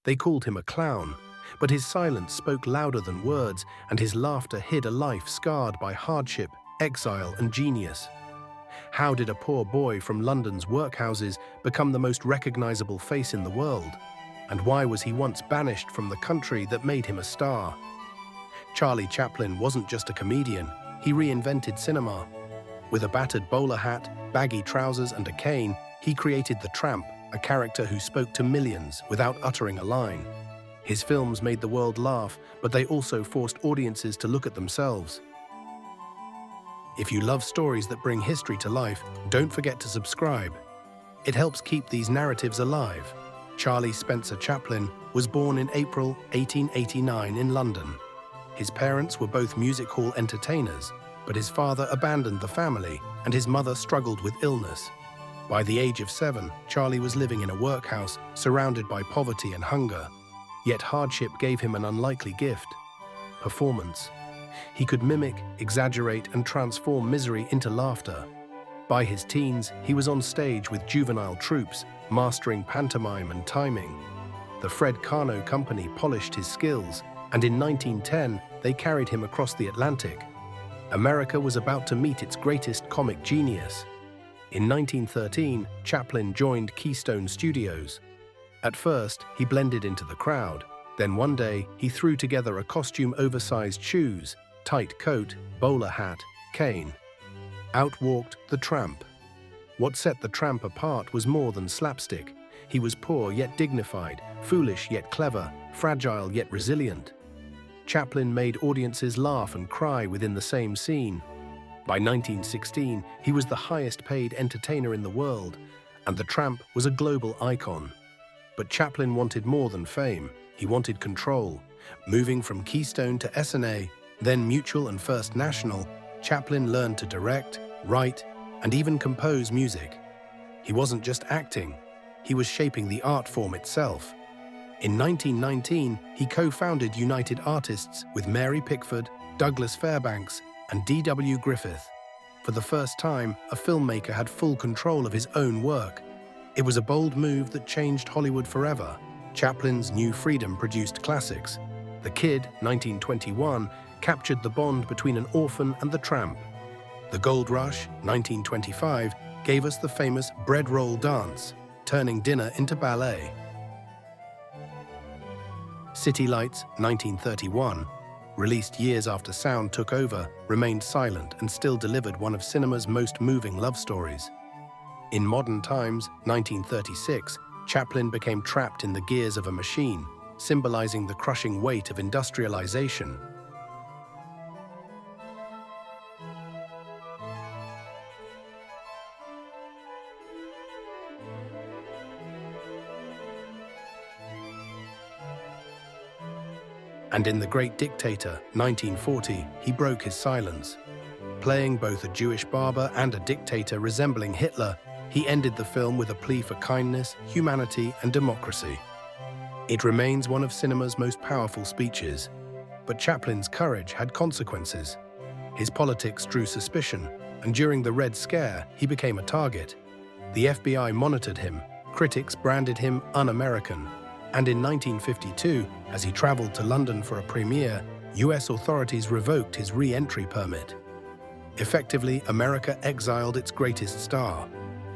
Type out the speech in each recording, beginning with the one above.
They called him a clown, but his silence spoke louder than words, and his laughter hid a life scarred by hardship, exile, and genius. How did a poor boy from London's workhouses become the most recognizable face in the world? And why was he once banished from the country that made him a star? Charlie Chaplin wasn't just a comedian, he reinvented cinema. With a battered bowler hat, baggy trousers, and a cane, he created the Tramp, a character who spoke to millions without uttering a line. His films made the world laugh, but they also forced audiences to look at themselves. If you love stories that bring history to life, don't forget to subscribe. It helps keep these narratives alive. Charlie Spencer Chaplin was born in April 1889 in London. His parents were both music hall entertainers, but his father abandoned the family and his mother struggled with illness. By the age of 7, Charlie was living in a workhouse surrounded by poverty and hunger. Yet hardship gave him an unlikely gift: performance. He could mimic, exaggerate, and transform misery into laughter. By his teens, he was on stage with juvenile troupes, mastering pantomime and timing. The Fred Carnot Company polished his skills, and in 1910, they carried him across the Atlantic. America was about to meet its greatest comic genius. In 1913, Chaplin joined Keystone Studios. At first, he blended into the crowd. Then one day, he threw together a costume, oversized shoes, tight coat, bowler hat, cane. Out walked the Tramp. What set the Tramp apart was more than slapstick. He was poor yet dignified, foolish yet clever, fragile yet resilient. Chaplin made audiences laugh and cry within the same scene. By 1916, he was the highest-paid entertainer in the world, and the Tramp was a global icon. But Chaplin wanted more than fame. He wanted control. Moving from Keystone to SNA, then Mutual and First National, Chaplin learned to direct, write, and even compose music. He wasn't just acting, he was shaping the art form itself. In 1919, he co-founded United Artists with Mary Pickford, Douglas Fairbanks, and D.W. Griffith. For the first time, a filmmaker had full control of his own work. It was a bold move that changed Hollywood forever. Chaplin's New Freedom produced classics. The Kid, 1921, captured the bond between an orphan and the tramp. The Gold Rush, 1925, gave us the famous bread roll dance, turning dinner into ballet. City Lights, 1931, released years after sound took over, remained silent and still delivered one of cinema's most moving love stories. In Modern Times, 1936, Chaplin became trapped in the gears of a machine, symbolizing the crushing weight of industrialization. And in The Great Dictator, 1940, he broke his silence. Playing both a Jewish barber and a dictator resembling Hitler, he ended the film with a plea for kindness, humanity, and democracy. It remains one of cinema's most powerful speeches. But Chaplin's courage had consequences. His politics drew suspicion, and during the Red Scare, he became a target. The FBI monitored him, critics branded him un-American, and in 1952, as he traveled to London for a premiere, US authorities revoked his re-entry permit. Effectively, America exiled its greatest star.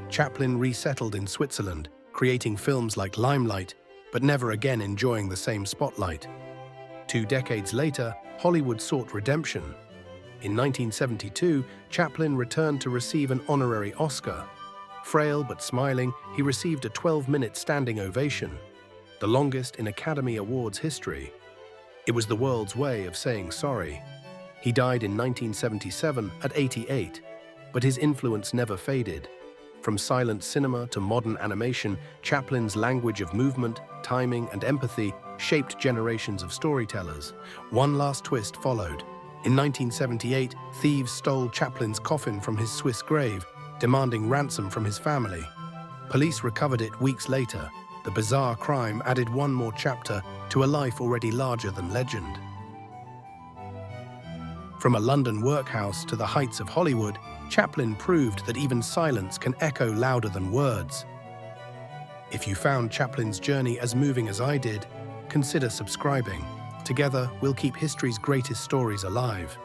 Chaplin resettled in Switzerland, creating films like Limelight, but never again enjoying the same spotlight. 2 decades later, Hollywood sought redemption. In 1972, Chaplin returned to receive an honorary Oscar. Frail but smiling, he received a 12-minute standing ovation, the longest in Academy Awards history. It was the world's way of saying sorry. He died in 1977 at 88, but his influence never faded. From silent cinema to modern animation, Chaplin's language of movement, timing, and empathy shaped generations of storytellers. One last twist followed. In 1978, thieves stole Chaplin's coffin from his Swiss grave, demanding ransom from his family. Police recovered it weeks later. The bizarre crime added one more chapter to a life already larger than legend. From a London workhouse to the heights of Hollywood, Chaplin proved that even silence can echo louder than words. If you found Chaplin's journey as moving as I did, consider subscribing. Together, we'll keep history's greatest stories alive.